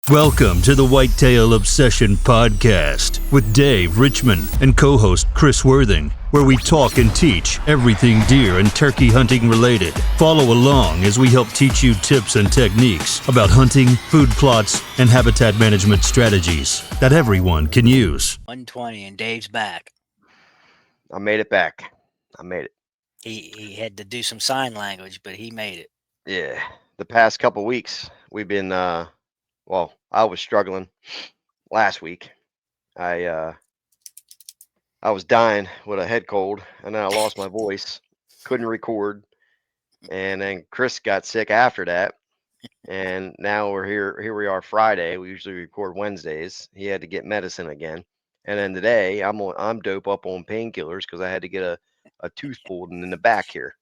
Welcome to the Whitetail Obsession Podcast with Dave Richmond and co-host Chris Worthing, where we talk and teach everything deer and turkey hunting related. Follow along as we help teach you tips and techniques about hunting, food plots, and habitat management strategies that everyone can use. 120 and Dave's back. I made it back. I made it. He had to do some sign language, but he made it. Yeah. The past couple weeks, we've been, I was struggling last week. I was dying with a head cold, and then I lost my voice, couldn't record, and then Chris got sick after that. And now we're here. Here we are Friday. We usually record Wednesdays. He had to get medicine again. And then today I'm dope up on painkillers because I had to get a tooth pulled in the back here.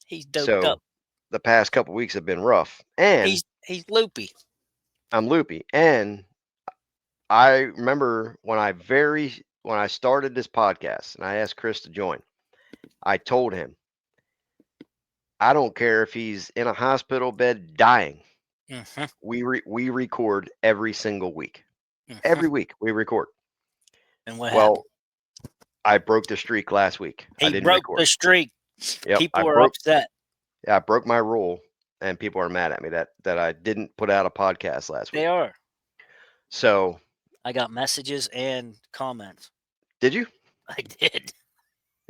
He's doped So up. the past couple weeks have been rough. And He's loopy. I'm loopy. And I remember when I started this podcast and I asked Chris to join, I told him, I don't care if he's in a hospital bed dying. Mm-hmm. We record every single week. Mm-hmm. Every week we record. And what happened? Well, I broke the streak last week. I He didn't broke record. the streak. Yep, People are upset. Yeah, I broke my rule, and people are mad at me that I didn't put out a podcast last week. They are. So I got messages and comments. did you? I did.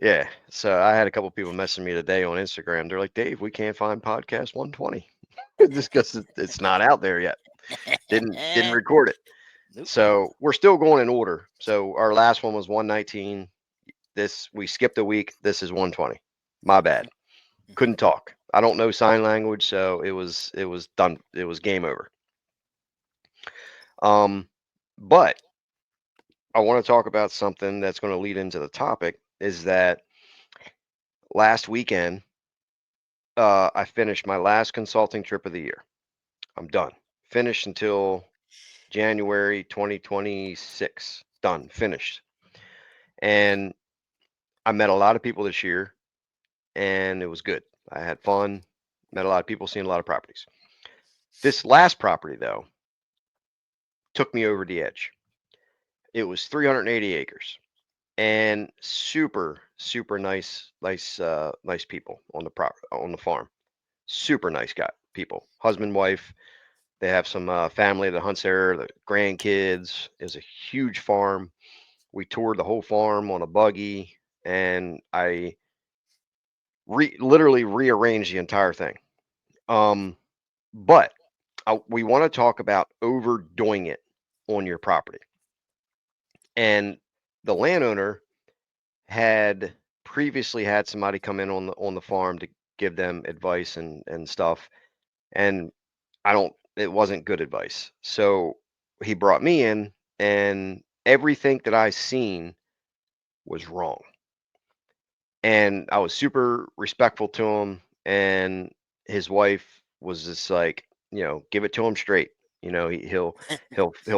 Yeah. So I had a couple people messaging me today on Instagram. They're like, Dave, we can't find podcast 120 just because it's not out there yet. Didn't record it. Nope. So we're still going in order. So our last one was 119. We skipped a week. This is 120. My bad. Couldn't talk. I don't know sign language, so it was done. It was game over. But I want to talk about something that's going to lead into the topic, is that last weekend I finished my last consulting trip of the year. I'm done. Finished until January 2026. Done. Finished. And I met a lot of people this year, and it was good. I had fun, met a lot of people, seen a lot of properties. This last property, though, took me over the edge. It was 380 acres and super, super nice people on the farm. Super nice people, husband, wife. They have some family that hunts there, the grandkids. It's a huge farm. We toured the whole farm on a buggy, and I literally rearranged the entire thing. But we want to talk about overdoing it on your property. And the landowner had previously had somebody come in on the farm to give them advice and stuff. And it wasn't good advice. So he brought me in, and everything that I seen was wrong. And I was super respectful to him, and his wife was just like, give it to him straight. He'll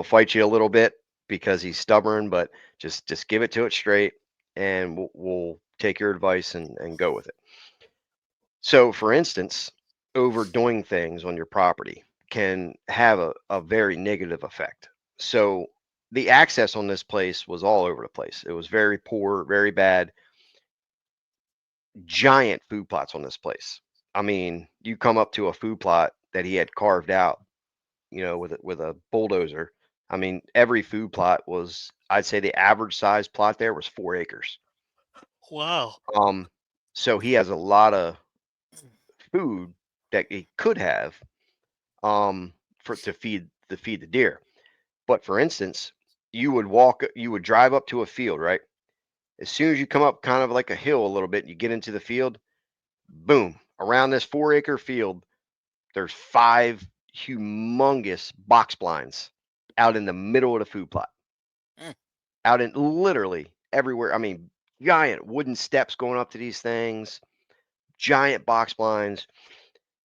fight you a little bit because he's stubborn, but just give it to it straight, and we'll take your advice and go with it. So, for instance, overdoing things on your property can have a very negative effect. So the access on this place was all over the place. It was very poor, very bad. Giant food plots on this place. I mean, you come up to a food plot that he had carved out, with a bulldozer. I mean, every food plot was, I'd say the average size plot there was 4 acres. Wow. So he has a lot of food that he could have to feed the deer. But for instance, you would drive up to a field, right? As soon as you come up kind of like a hill a little bit, you get into the field, boom, around this 4-acre field, there's 5 humongous box blinds out in the middle of the food plot. Out in literally everywhere. I mean, giant wooden steps going up to these things, giant box blinds,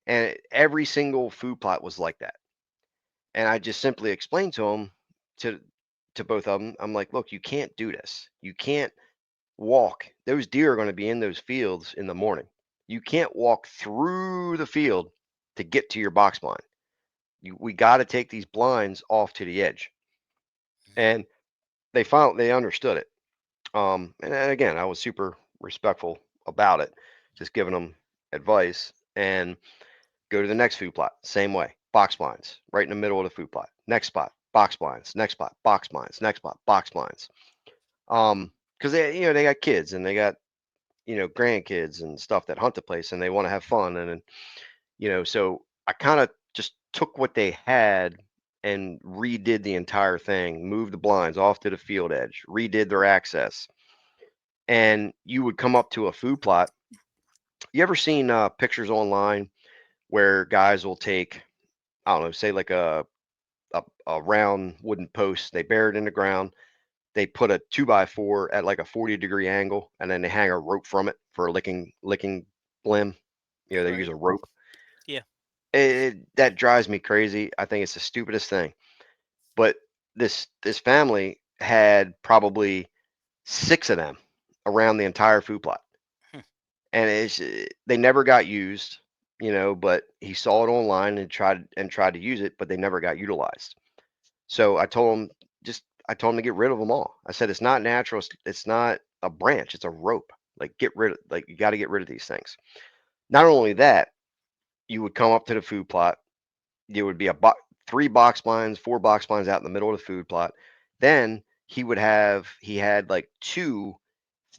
and every single food plot was like that. And I just simply explained to them, to both of them, I'm like, look, you can't do this. You can't walk. Those deer are going to be in those fields in the morning. You can't walk through the field to get to your box blind. We got to take these blinds off to the edge. And they understood it. And then again, I was super respectful about it, just giving them advice. And go to the next food plot, same way, box blinds, right in the middle of the food plot. Next spot, box blinds. Next spot, box blinds. Next spot, box blinds. Because they got kids and they got grandkids and stuff that hunt the place and they want to have fun and so I kind of just took what they had and redid the entire thing, moved the blinds off to the field edge, redid their access, and you would come up to a food plot. You ever seen pictures online where guys will take, I don't know, say like a round wooden post, they bury it in the ground, they put a 2x4 at like a 40-degree angle, and then they hang a rope from it for a licking limb. They use Right. a rope. Yeah. That drives me crazy. I think it's the stupidest thing. But this family had probably 6 of them around the entire food plot, Hmm. and they never got used. But he saw it online and tried to use it, but they never got utilized. So I told him to get rid of them all. I said it's not natural. It's not a branch. It's a rope. Like you got to get rid of these things. Not only that, you would come up to the food plot. There would be 3 box blinds, 4 box blinds out in the middle of the food plot. Then he had like 2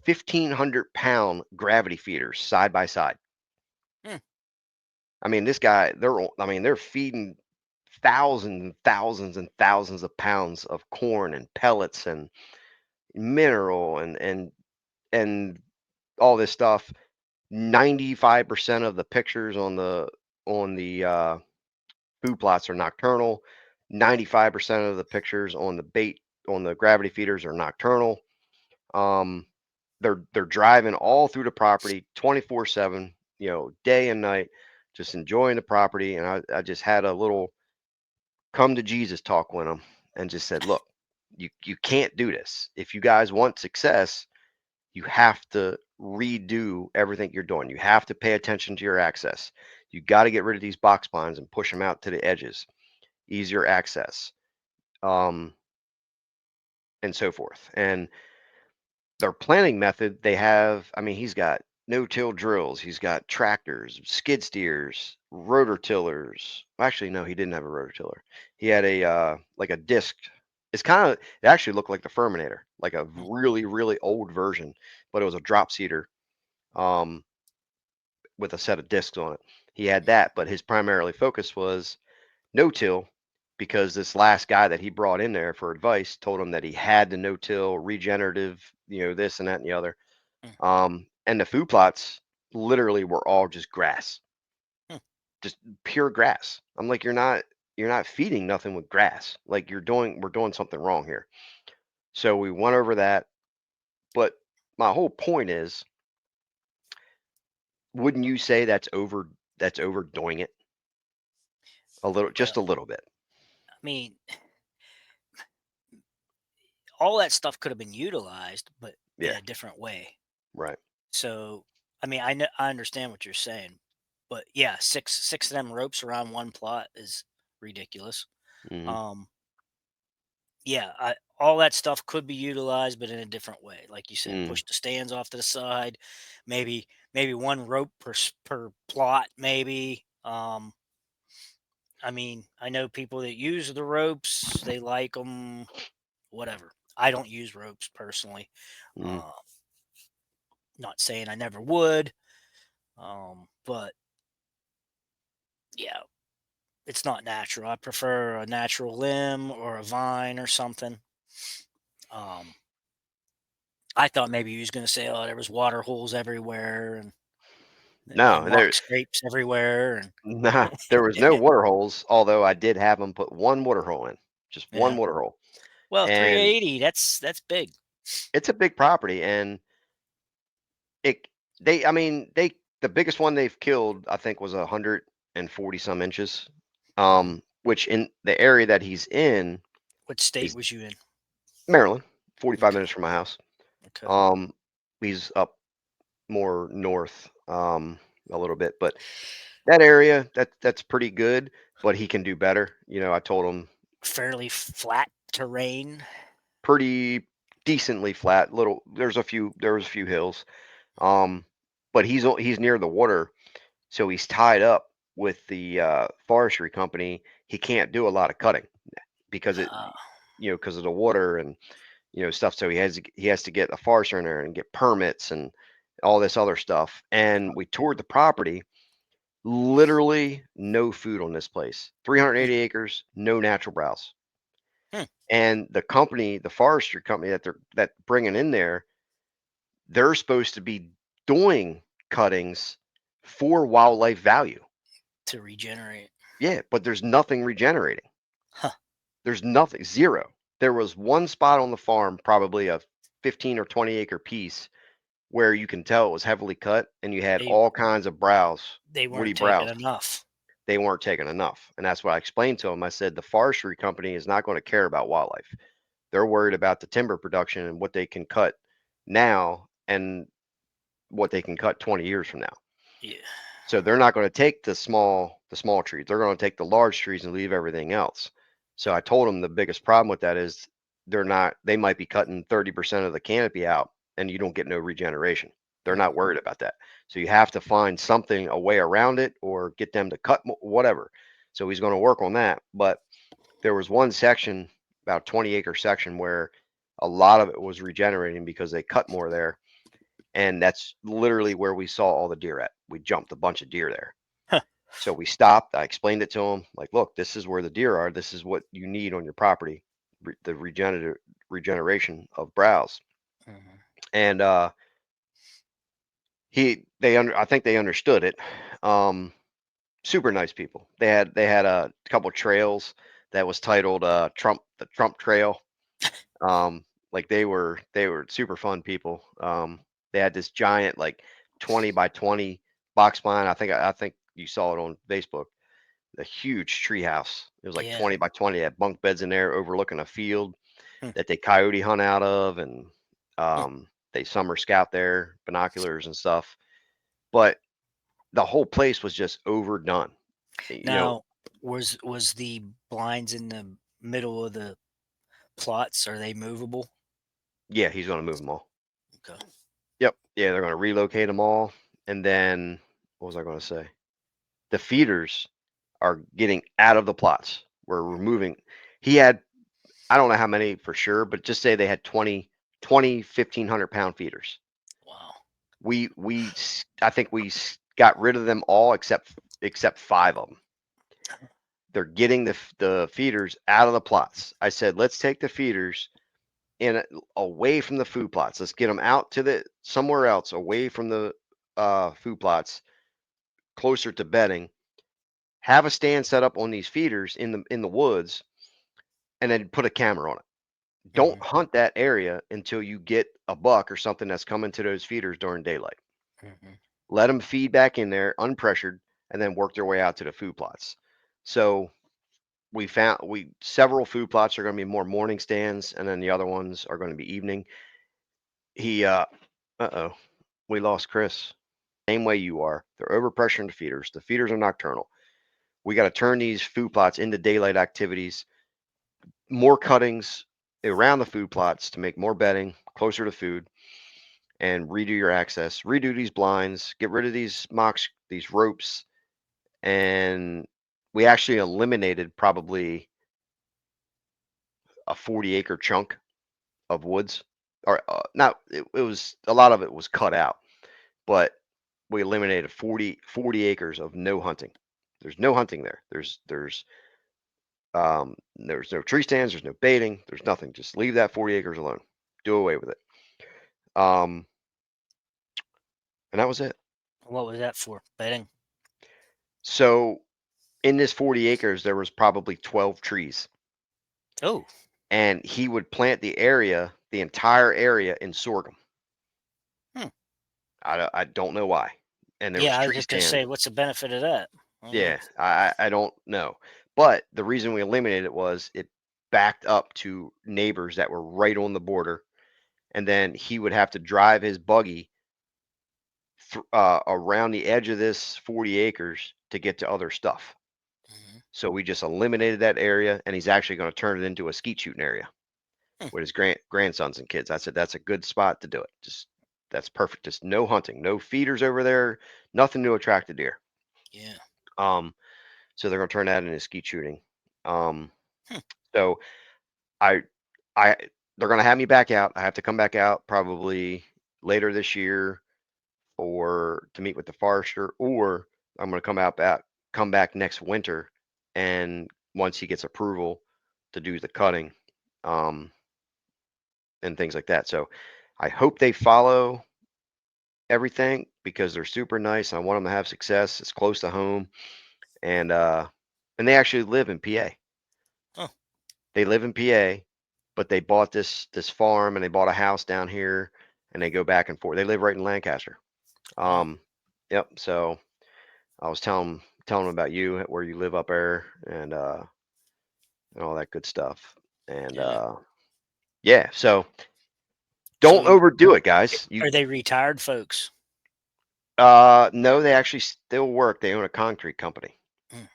1,500-pound gravity feeders side by side. Hmm. I mean, this guy, they're feeding thousands and thousands and thousands of pounds of corn and pellets and mineral and all this stuff. 95% of the pictures on the food plots are nocturnal. 95% of the pictures on the gravity feeders are nocturnal. Um, they're driving all through the property 24/7, day and night, just enjoying the property. And I just had a little come to Jesus talk with them and just said, look, you can't do this. If you guys want success, you have to redo everything you're doing. You have to pay attention to your access. You got to get rid of these box blinds and push them out to the edges, easier access, um, and so forth. And their planning method, I mean, he's got no-till drills, he's got tractors, skid steers, rotor tillers. Actually, no, he didn't have a rotor tiller. He had like a disc. It actually looked like the Furminator, like a Hmm. really, really old version, but it was a drop seeder. Um, with a set of discs on it. He had that, but his primarily focus was no-till because this last guy that he brought in there for advice told him that he had the no-till regenerative, this and that and the other. Hmm. And the food plots literally were all just grass, Hmm. just pure grass. I'm like, you're not feeding nothing with grass. Like we're doing something wrong here. So we went over that, but my whole point is, wouldn't you say that's overdoing it a little, Well, just a little bit? I mean, all that stuff could have been utilized, but in Yeah, a different way. right. So, I mean, I understand what you're saying, but yeah, six of them ropes around one plot is ridiculous. Mhm. Um, yeah, all that stuff could be utilized, but in a different way. Like you said, Mm, push the stands off to the side, maybe one rope per plot, maybe. I mean, I know people that use the ropes; they like them. Whatever. I don't use ropes personally. mm. Uh, Not saying I never would, but yeah, it's not natural. I prefer a natural limb or a vine or something. Um, I thought maybe he was going to say, "Oh, there was water holes everywhere and No, rock scrapes everywhere," and there was no water holes, although I did have them put one water hole in, just one yeah. water hole. Well, And 380. That's big. it's a big property, and it I mean, the biggest one they've killed, I think, was 140 some inches. Mhm. Which in the area that he's in What state is was you in? Maryland, 45 Okay. minutes from my house. Okay. Um, he's up more north. a little bit. But that area, that's pretty good, but he can do better. I told him Fairly flat terrain. pretty decently flat. There was a few hills. Um, but he's near the water, so he's tied up with the forestry company. He can't do a lot of cutting because Uh, because of the water and stuff. So he has to get a forester in there and get permits and all this other stuff. And we toured the property. Literally no food on this place. 380 acres, no natural browse. hmm, And the forestry company that bringing in there, they're supposed to be doing cuttings for wildlife value. to regenerate. Yeah, but there's nothing regenerating. Huh. There's nothing, zero. There was one spot on the farm, probably a 15 or 20 acre piece, where you can tell it was heavily cut and you had They all kinds of browse, they woody weren't taking browse. enough. They weren't taking enough. And that's what I explained to him. I said, the forestry company is not going to care about wildlife. They're worried about the timber production and what they can cut now and what they can cut 20 years from now. Yeah. So they're not going to take the small trees. They're going to take the large trees and leave everything else. So I told them the biggest problem with that is they might be cutting 30% of the canopy out and you don't get no regeneration. They're Mm, not worried about that. So you have to find something, a way around it, or get them to cut whatever. So he's going to work on that. But there was one section, about 20-acre section, where a lot of it was regenerating because they cut more there. And that's literally where we saw all the deer at. We jumped a bunch of deer there. huh. So we stopped. I explained it to him, like, look, this is where the deer are. This is what you need on your property, the regeneration of browse. Mhm. And I think they understood it. Super nice people. They had a couple trails that was titled the Trump Trail. Like they were super fun people. They had this giant, like, 20 by 20 box pine. I think you saw it on Facebook. A huge tree house. It was like Yeah. 20 by 20. It had bunk beds in there overlooking a field Hmm, that they coyote hunt out of, and hmm. they summer scout there, binoculars and stuff. But the whole place was just overdone. You know, Now, was the blinds in the middle of the plots, are they movable? yeah, he's gonna move them all. Okay. Yep. Yeah, they're gonna relocate them all, and then what was I gonna say? The feeders are getting out of the plots. We're removing. He had, I don't know how many for sure, but just say they had 20 1,500-pound feeders. Wow. I think got rid of them all except 5 of them. They're getting the feeders out of the plots. I said, let's take the feeders away from the food plots. Let's get them out to somewhere else, away from the food plots, closer to bedding. Have a stand set up on these feeders in the woods, and then put a camera on it. Don't Mhm, hunt that area until you get a buck or something that's coming to those feeders during daylight. mhm. Let them feed back in there unpressured, and then work their way out to the food plots. So we several food plots are going to be more morning stands, and then the other ones are going to be evening. He uh-oh, we lost Chris. Same way you are. They're overpressuring the feeders. The feeders are nocturnal. We got to turn these food plots into daylight activities, more cuttings around the food plots to make more bedding closer to food, and redo your access, redo these blinds, get rid of these mocks, these ropes. And we actually eliminated probably a 40-acre chunk of woods, or not. It was a lot of it was cut out, but we eliminated 40 acres of no hunting. There's no hunting there. There's no tree stands, there's no baiting, there's nothing. Just leave that 40 acres alone. Do away with it. Um, and that was it. What was that for? Bedding? So in this 40 acres, there was probably 12 trees, Oh, and he would plant the entire area in sorghum. hmm. I don't know why. And there was Yeah, I was tree just gonna stand. say, what's the benefit of that? I don't know. Yeah, I don't know. But the reason we eliminated it was it backed up to neighbors that were right on the border, and then he would have to drive his buggy around the edge of this 40 acres to get to other stuff. Mhm. So we just eliminated that area, and he's actually going to turn it into a skeet shooting area Hmm. with his grandsons and kids. I said that's a good spot to do it. Just that's perfect. Just no hunting, no feeders over there, nothing to attract the deer. Yeah. Um, so they're going to turn that into skeet shooting. Um, Hmm. so I, I, they're going to have me back out. I have to come back out probably later this year or to meet with the forester, or I'm going to come back next winter, and once he gets approval to do the cutting, um, and things like that. So I hope they follow everything because they're super nice. I want them to have success. It's close to home, and they actually live in PA. Oh, They live in PA, but they bought this farm and they bought a house down here, and they go back and forth. They live right in Lancaster. wow. Yep. So I was telling them about you, where you live up there, and all that good stuff. And Yeah. yeah, so So don't overdo it, guys. are they retired folks? No, they actually still work. They own a concrete company. Hmm.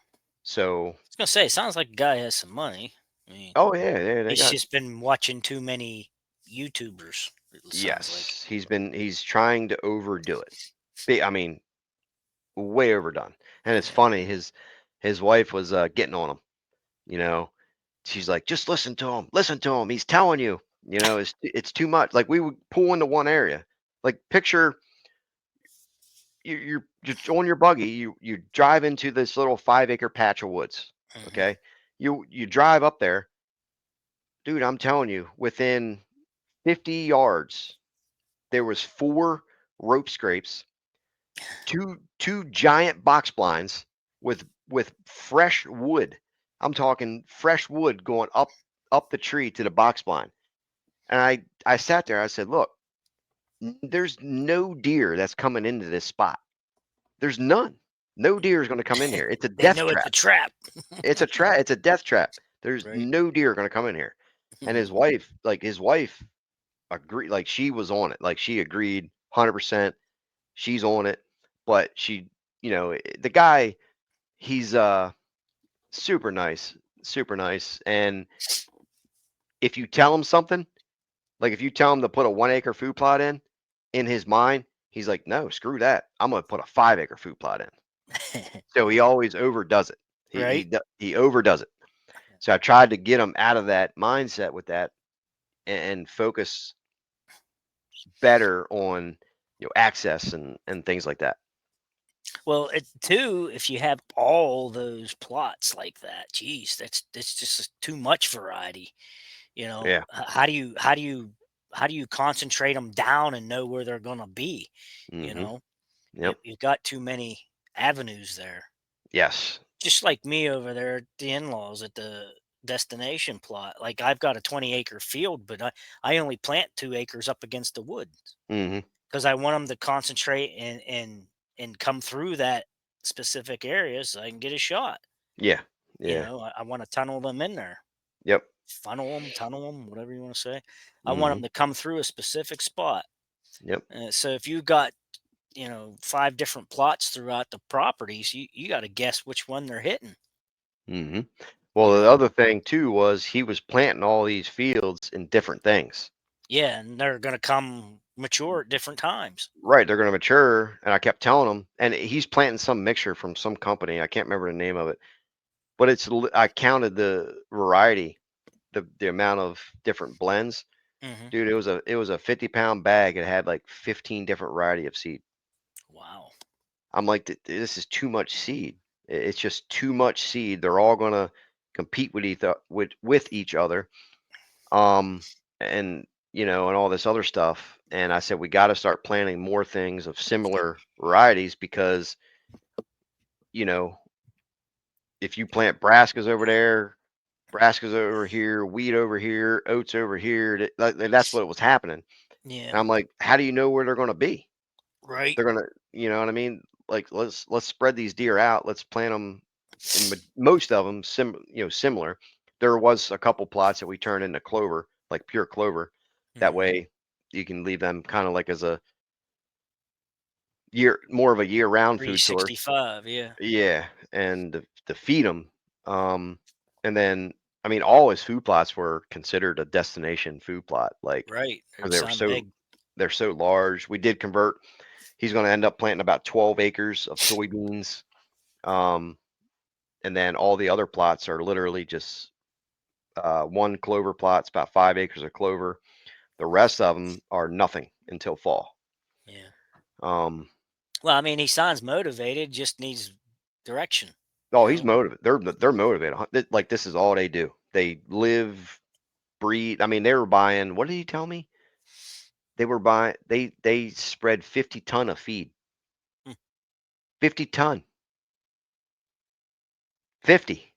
So, I was gonna say, it sounds like a guy has some money. I mean, oh yeah, they he's got, just been watching too many YouTubers. It sounds like. yes. He's trying to overdo it. I mean, way overdone. And it's Yeah. funny. His wife was getting on him. You know, she's like, just listen to him. Listen to him. He's telling you. It's too much. Like we would pull into one area. Like picture you're on your buggy. You drive into this little 5 acre patch of woods. Hmm. Okay, you drive up there, dude. I'm telling you, within 50 yards, there was 4 rope scrapes, two giant box blinds with fresh wood. I'm talking fresh wood going up the tree to the box blind. And I sat there. I said, look, there's no deer that's coming into this spot. There's none. No deer is going to come in here. It's a They death know it's a trap. trap, It's a trap. It's a death trap. There's right? no deer going to come in here. And his wife agreed. Like she was on it. Like she agreed 100%. She's on it. But the guy, he's super nice. And if you tell him something, like if you tell him to put a 1 acre food plot in his mind, he's like, no, screw that. I'm gonna put a 5 acre food plot in. So he always overdoes it. Right? He overdoes it. So I tried to get him out of that mindset with that and focus better on access and things like that. Well, it too, if you have all those plots like that, geez, that's just too much variety. Yeah. How do you concentrate them down and know where they're gonna be? You Hmm. know, Yep. you've got too many avenues there. Yes. Just like me over there at the in-laws at the destination plot. Like I've got a 20-acre field, but I only plant 2 acres up against the woods Hmm. because I want them to concentrate and come through that specific area so I can get a shot. Yeah. Yeah. I want to tunnel them in there, Yep. funnel them, tunnel them, whatever you want to say. I want Hmm. them to come through a specific spot. Yep. So if you've got 5 different plots throughout the properties, you got to guess which one they're hitting. Hmm. You Well, the know, other thing too was he was planting all these fields in different things. yeah, and they're gonna come mature at different times. Right, they're going to mature, and I kept telling him, and he's planting some mixture from some company. I can't remember the name of it, but I counted the variety, the amount of different blends. Hmm. Dude, it was a 50-pound bag. It had like 15 different variety of seed. Wow. I'm like, this is too much seed. It's just too much seed. They're all going to compete with each other. Um, and and all this other stuff. And I said, we got to start planting more things of similar varieties because, you know, if you plant brassicas over here, wheat over here, oats over here, that's what was happening. Yeah. And I'm like, how do you know where they're going to be? Right. They're going to, you know what I mean? Like, let's spread these deer out. Let's plant them in most of them, similar. There was a couple plots that we turned into clover, like pure clover. That Hmm. way you can leave them kind of like as a, more of a year-round food source. 365, yeah. Yeah, and to feed them, and then I mean, all his food plots were considered a destination food plot, like Right, 'cause they'd sign big. they're so large. We did convert. He's going to end up planting about 12 acres of soybeans, um, and then all the other plots are literally just one clover plot's about 5 acres of clover. The rest of them are nothing until fall. Yeah. Um, Well, I mean, he sounds motivated, just needs direction, you oh, he's know? motivated. They're motivated. Like this is all they do. They live, breed. I mean, they were buying. What did he tell me? They were buying. They spread 50 ton of feed. Hmm, 50 ton. 50.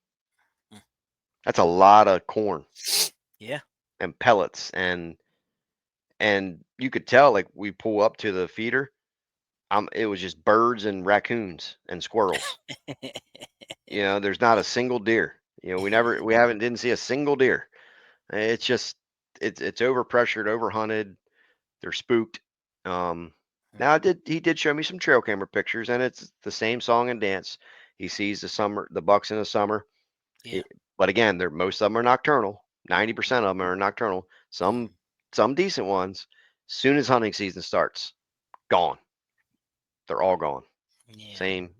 hmm. That's a lot of corn Yeah. and pellets, and you could tell like we pull up to the feeder. It was just birds and raccoons and squirrels. There's not a single deer. We haven't didn't see a single deer. It's just it's overpressured, overhunted. They're spooked. Um, Now he did show me some trail camera pictures, and it's the same song and dance. He sees the bucks in the summer. Yeah. He, but again, most of them are nocturnal. 90% of them are nocturnal. Mhm. Some decent ones. Soon as hunting season starts, gone. They're all gone. Yeah.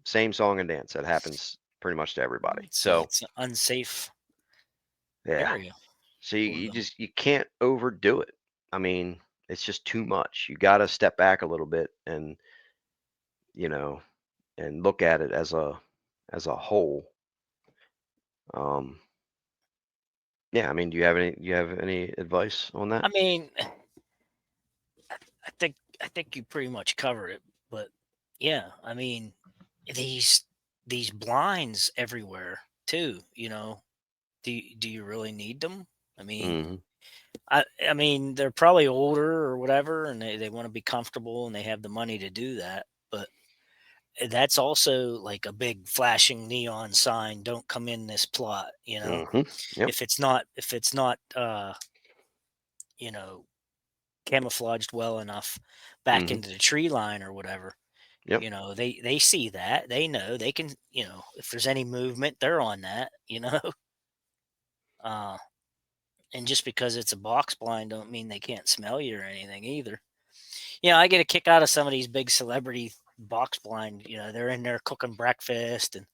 Same song and dance. That happens pretty much to everybody. So It's an unsafe yeah. area So for them. you can't overdo it. I mean, it's just too much. You got to step back a little bit you know, and look at it as a whole. Um, yeah, I mean, do you have any advice on that? I mean, I think you pretty much covered it, but yeah, I mean, these these blinds everywhere too, you know. Do you really need them? I mean, Hmm. I mean, they're probably older or whatever, and they want to be comfortable and they have the money to do that. But that's also like a big flashing neon sign, don't come in this plot, you know. Hmm. Yep. If it's not you know, camouflaged well enough back Hmm. into the tree line or whatever, Yep. you know, they see that. They know they can, you know, if there's any movement, they're on that, you know. Uh and just because it's a box blind don't mean they can't smell you or anything either. You know, I get a kick out of some of these big celebrity box blind. You know, they're in there cooking breakfast and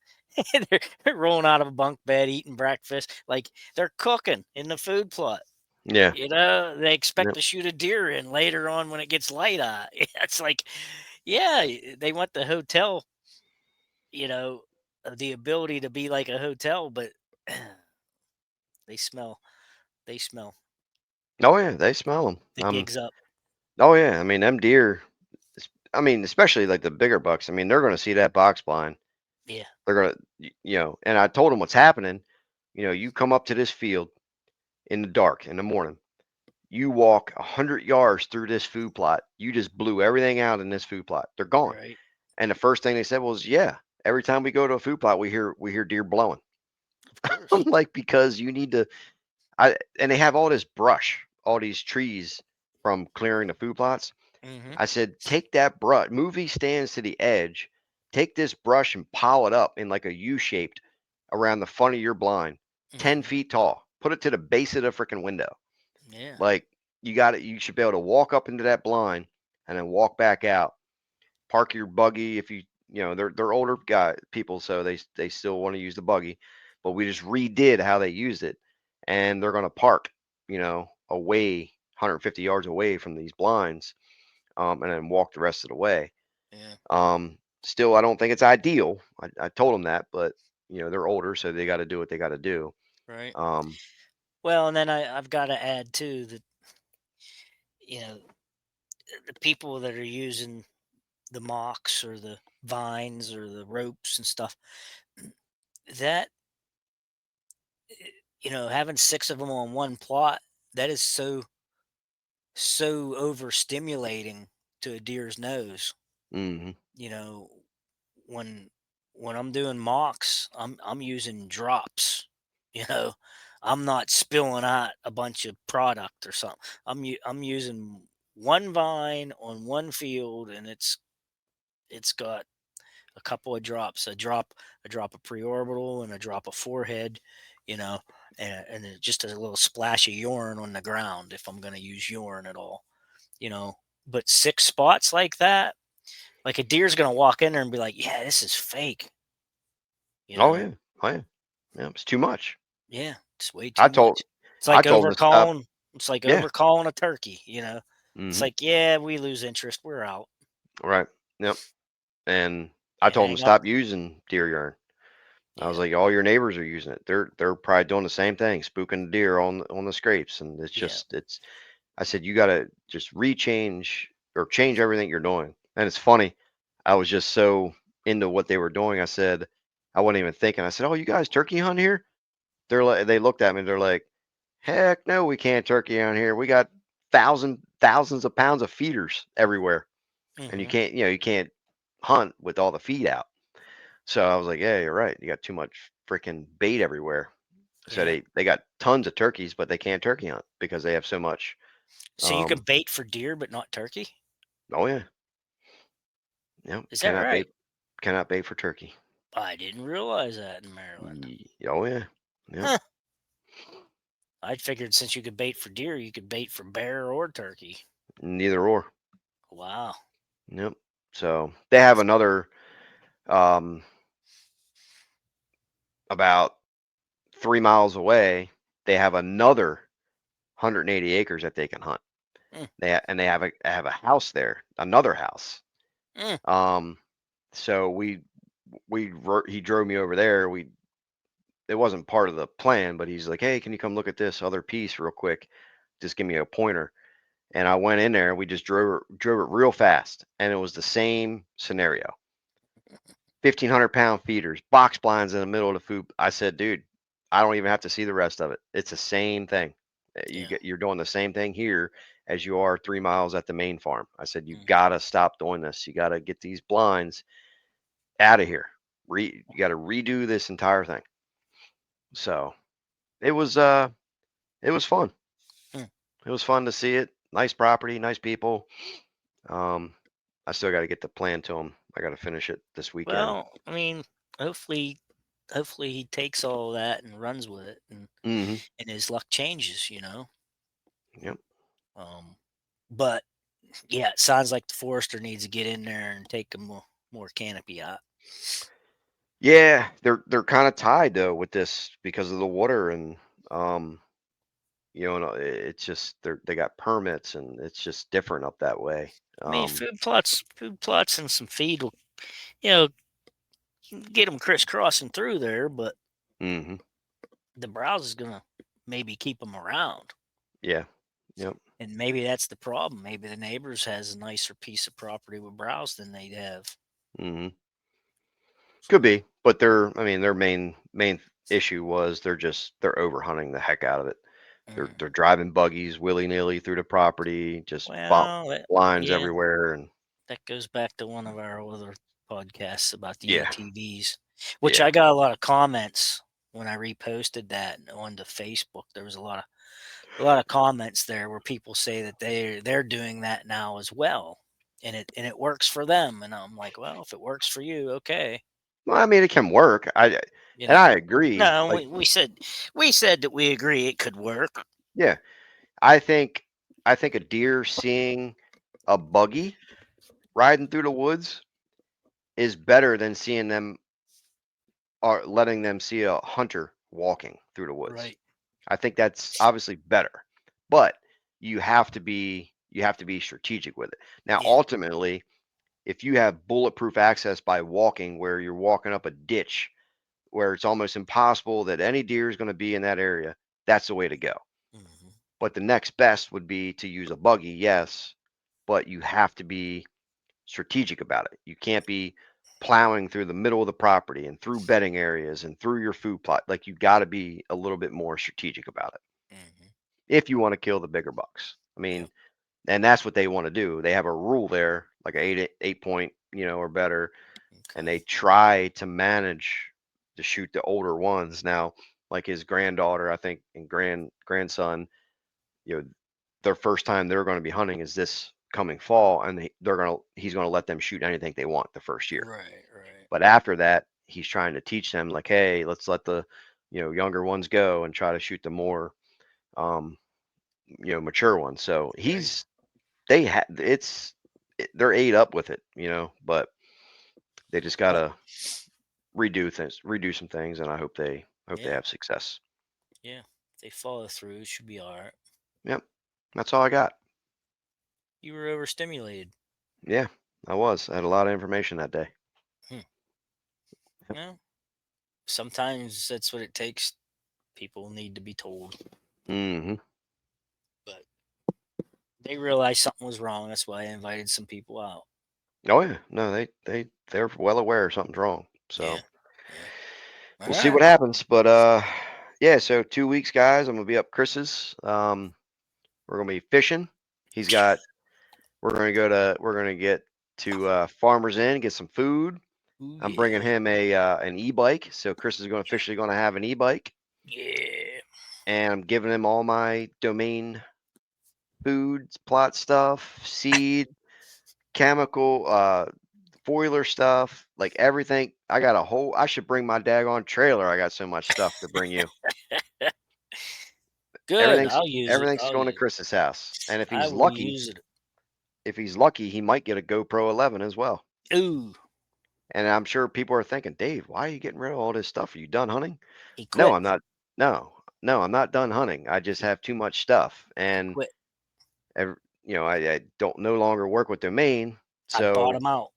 they're rolling out of a bunk bed eating breakfast. Like they're cooking in the food plot. Yeah. You know, they expect Yep. to shoot a deer in later on when it gets light out. It's like, yeah, they want the hotel, you know, the ability to be like a hotel, but they smell, they smell Oh yeah, they smell them. the gigs up. Oh yeah, I mean them deer. I mean, especially like the bigger bucks. I mean, they're going to see that box blind. Yeah. They're going to, And I told them what's happening. You come up to this field in the dark in the morning. You walk 100 yards through this food plot. You just blew everything out in this food plot. They're gone. Right. And the first thing they said was, "Yeah, every time we go to a food plot, we hear deer blowing." Of I'm course. like, because you need to. And they have all this brush, all these trees from clearing the food plots. Hmm. I said, take that brush, move these stands to the edge, take this brush and pile it up in like a U shaped around the front of your blind, 10 Hmm. feet tall. Put it to the base of the freaking window. Yeah. Like you got it. You should be able to walk up into that blind and then walk back out. Park your buggy if they're older guy people, so they still want to use the buggy, but we just redid how they used it, and they're going to park, away 150 yards away from these blinds, and then walk the rest of the way. Yeah. Still, I don't think it's ideal. I told them that, but they're older, so they got to do what they got to do. Right. Um, Well, and then I've got to add too that, you know, the people that are using the mocks or the vines or the ropes and stuff, that, you know, having six of them on one plot, that is so overstimulating to a deer's nose. mhm, You know, when when I'm doing mocks, I'm using drops. You know, I'm not spilling out a bunch of product or something. I'm using one vine on one field, and it's got a couple of drops, a drop of preorbital and a drop of forehead, you know, and then just a little splash of urine on the ground if I'm going to use urine at all, you know. But 6 spots like that, like a deer's going to walk in there and be like, "Yeah, this is fake," you Oh know. yeah. Oh yeah. Yeah. It's too much. Yeah, it's way I too told much. It's I like told him to stop. overcalling. It's like Yeah. overcalling a turkey, you know. It's Hmm. like, yeah, we lose interest. We're out. Right. Yep. And I You told him to hang up. stop using deer urine. I was Yeah, like, all your neighbors are using it. They're probably doing the same thing, spooking the deer on the scrapes, and it's yeah. just it's. I said you got to just rechange or change everything you're doing. And it's funny, I was just so into what they were doing. I said I wasn't even thinking. I said, "Oh, you guys turkey hunt here?" They looked at me. They're like, "Heck no, we can't turkey hunt here. We got thousands of pounds of feeders everywhere, and Hmm. you can't hunt with all the feed out." So I was like, "Yeah, you're right. You got too much freaking bait everywhere." So Yeah. they got tons of turkeys, but they can't turkey hunt because they have so much. So you can Um, bait for deer, but not turkey. oh yeah, yeah, Is that right? cannot bait for turkey. I didn't realize that in Maryland. Oh yeah, yep, Huh. I figured since you could bait for deer, you could bait for bear or turkey. neither or. Wow. Yep. So they have another um about 3 miles away. They have another 180 acres that they can hunt. Mm, And they have a house there, another house. mm, Um, so he drove me over there. It wasn't part of the plan, but he's like, "Hey, can you come look at this other piece real quick? Just give me a pointer." And I went in there. We just drove it real fast, and it was the same scenario. 1,500-pound feeders, box blinds in the middle of the food. I said, "Dude, I don't even have to see the rest of it. It's the same thing. yeah. You're doing the same thing here as you are 3 miles at the main farm." I said, "You Hmm. gotta stop doing this. You gotta get these blinds out of here. You got to redo this entire thing." So it was uh it was fun. Hmm. It was fun to see it. Nice property, nice people. Um, I still got to get the plan to them. I got to finish it this weekend. Well, I mean, hopefully, hopefully he takes all that and runs with it, Hmm. and his luck changes. You know. Yep. Um, but yeah, it sounds like the forester needs to get in there and take a more canopy out. Yeah, they're kind of tied though with this because of the water and um, no, it's just they got permits and it's just different up that way. I mean, food plots, and some feed will, you know, get them crisscrossing through there, but Hmm. the browse is gonna maybe keep them around, Yeah. Yep. and maybe that's the problem. Maybe the neighbors has a nicer piece of property with browse than they'd have. Hmm. Could be, but I mean, their main issue was they're overhunting the heck out of it. Mm. They're driving buggies willy-nilly through the property, just Well, blinds yeah, everywhere, and that goes back to one of our other podcasts about the yeah, ATVs, which yeah. I got a lot of comments when I reposted that on the Facebook. There was a lot of comments there where people say that they're doing that now as well, and it works for them. And I'm like, well, if it works for you, okay, Well, I mean, it can work. you And know. I agree. No, Like, we said that we agree it could work. yeah, I think I think a deer seeing a buggy riding through the woods is better than seeing them or letting them see a hunter walking through the woods. Right. I think that's obviously better, but you have to be strategic with it. Now, Yeah. ultimately, if you have bulletproof access by walking, where you're walking up a ditch where it's almost impossible that any deer is going to be in that area, that's the way to go. Hmm. But the next best would be to use a buggy, yes, but you have to be strategic about it. You can't be plowing through the middle of the property and through bedding areas and through your food plot. Like you got to be a little bit more strategic about it Hmm. if you want to kill the bigger bucks. I Yep. mean, and that's what they want to do. They have a rule there, like a 8 point, or better, and Okay. they try to manage to shoot the older ones. Now, like his granddaughter, I think, and grandson, you know, their first time they're going to be hunting is this coming fall, and he's gonna let them shoot anything they want the first year. Right, right. But after that, he's trying to teach them like, hey, let's let the younger ones go and try to shoot the more um, mature ones. So Right. they had they're ate up with it, but they just Well, gotta redo some things, and I hope they yeah, have success. yeah. If they follow through, it should be all right. Yep, that's all I got. You were overstimulated. Yeah, I had a lot of information that day. Hmm. Well, sometimes that's what it takes. People need to be told, Hmm. but they realized something was wrong. That's why I invited some people out. Oh yeah, no, they're well aware something's wrong. Yeah, So yeah. All we'll see right. what happens. But yeah. So 2 weeks, guys. I'm gonna be up Chris's. We're gonna be fishing. He's got. We're gonna get to Farmers Inn, get some food. Ooh, I'm bringing yeah, him an e-bike. So Chris is going officially going to have an e-bike, yeah. and I'm giving him all my domain food, plot stuff, seed, chemical, foiler stuff, like everything. I should bring my daggone trailer. I got so much stuff to bring you. Good. Everything's I'll use it. everything's I'll going to use it. Chris's house. And I will use it. if he's lucky, he might get a GoPro 11 as well. Ooh, And I'm sure people are thinking, Dave, why are you getting rid of all this stuff? Are you done hunting? he No, quit. I'm not. No, I'm not done hunting. I just He, have too much stuff, he and quit. I don't no longer work with Domain, I bought so him out.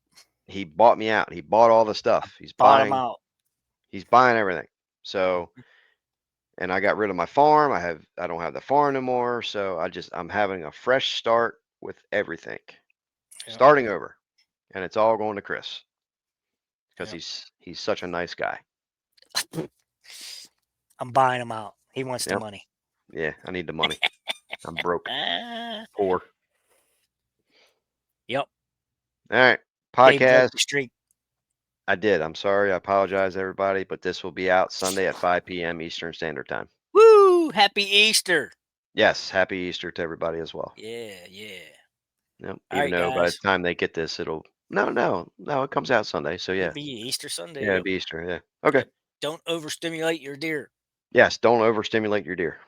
he bought me out. He bought all the stuff. Bought him out. He's buying everything. So, and I got rid of my farm. I don't have the farm anymore. So I'm having a fresh start with everything, Yeah, starting over, and it's all going to Chris because yeah. he's such a nice guy. I'm buying him out. He wants the Yep. money. Yeah, I need the money. I'm broke, Ah, poor. yep. All right, Dave broke podcast. the streak. I did. I'm sorry. I apologize, everybody, but this will be out Sunday at 5 p.m. Eastern Standard Time. Woo! Happy Easter. Yes, happy Easter to everybody as well. Yeah, yeah. Yep. All Even right, though by the guys. time they get this, no, it comes out Sunday. So It'll yeah, be Easter Sunday. yeah, it'll Yep. be Easter. Yeah. Okay. Yep. Don't overstimulate your deer. Yes, don't overstimulate your deer.